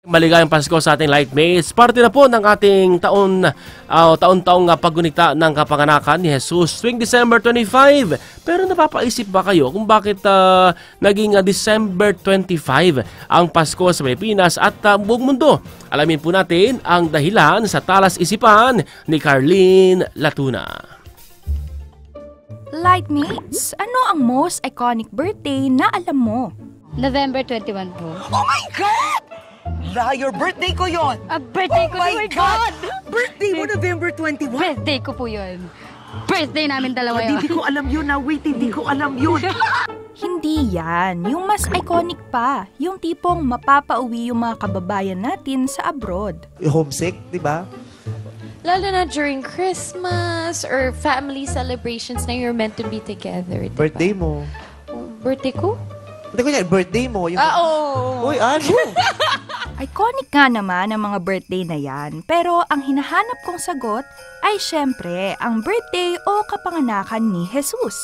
Maligayang Pasko sa ating Lightmates. Parte na po ng ating taon-taong paggunita ng kapanganakan ni Jesus tuwing December 25. Pero napapaisip ba kayo kung bakit naging December 25 ang Pasko sa Pilipinas at buong mundo? Alamin po natin ang dahilan sa talas isipan ni Carlene Latuna. Lightmates, ano ang most iconic birthday na alam mo? November 21 po. Oh my God! Your birthday ko yon. Birthday ko, Oh my God! Birthday mo, Wait. November 21? Birthday ko po yun. Birthday namin dalawa yun. Hindi ko alam yun na. Wait, hindi ko alam yun. Hindi yan. Yung mas iconic pa. Yung tipong mapapauwi yung mga kababayan natin sa abroad. Homesick, di ba? Lalo na during Christmas or family celebrations na you're meant to be together. Diba? Birthday mo. Birthday ko? Hindi ko yan, birthday mo. Yung... Oo. Uy, ano? Iconic nga naman ang mga birthday na yan. Pero ang hinahanap kong sagot ay syempre ang birthday o kapanganakan ni Jesus.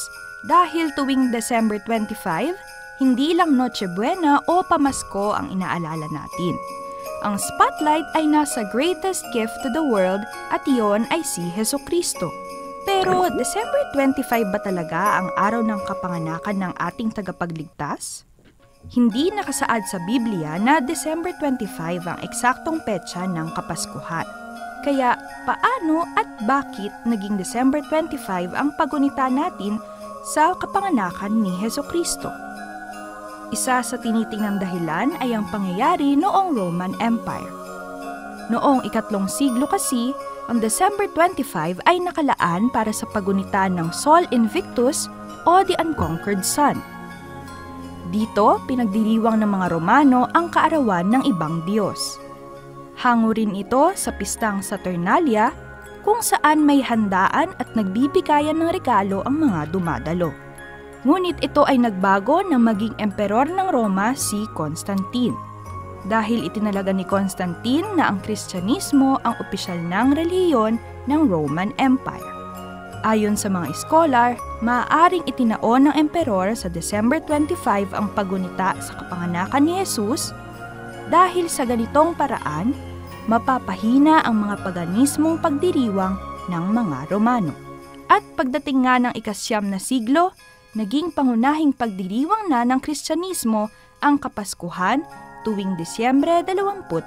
Dahil tuwing December 25, hindi lang Noche Buena o Pamasko ang inaalala natin. Ang spotlight ay nasa greatest gift to the world at iyon ay si Jesucristo. Pero December 25 ba talaga ang araw ng kapanganakan ng ating tagapagligtas? Hindi nakasaad sa Biblia na December 25 ang eksaktong petsa ng Kapaskuhan. Kaya paano at bakit naging December 25 ang pagunita natin sa kapanganakan ni Jesucristo? Isa sa tinitingnang dahilan ay ang pangyayari noong Roman Empire. Noong 3 siglo kasi, ang December 25 ay nakalaan para sa pagunita ng Sol Invictus o the Unconquered Sun. Dito, pinagdiriwang ng mga Romano ang kaarawan ng ibang Diyos. Hango rin ito sa pistang Saturnalia kung saan may handaan at nagbibigayan ng regalo ang mga dumadalo. Ngunit ito ay nagbago nang maging emperor ng Roma si Constantine. Dahil itinalaga ni Constantine na ang Kristyanismo ang opisyal ng relihiyon ng Roman Empire. Ayon sa mga scholar, maaaring itinaon ng emperor sa December 25 ang pagunita sa kapanganakan ni Jesus dahil sa ganitong paraan, mapapahina ang mga paganismong pagdiriwang ng mga Romano. At pagdating nga ng 9 na siglo, naging pangunahing pagdiriwang na ng Kristyanismo ang Kapaskuhan tuwing Disyembre 25.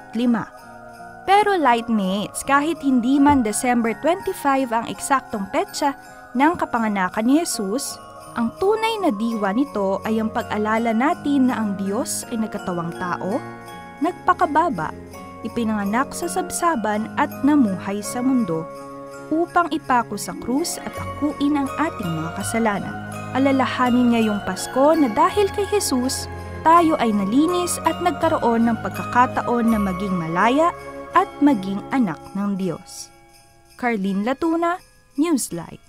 Pero Lightmates, kahit hindi man December 25 ang eksaktong petsa ng kapanganakan ni Jesus, ang tunay na diwa nito ay ang pag-alala natin na ang Diyos ay nagkatawang tao, nagpakababa, ipinanganak sa sabsaban at namuhay sa mundo upang ipako sa krus at akuin ang ating mga kasalanan. Alalahanin ngayong Pasko na dahil kay Jesus, tayo ay nalinis at nagkaroon ng pagkakataon na maging malaya at maging anak ng Diyos. Carlene Latuna, Newslight.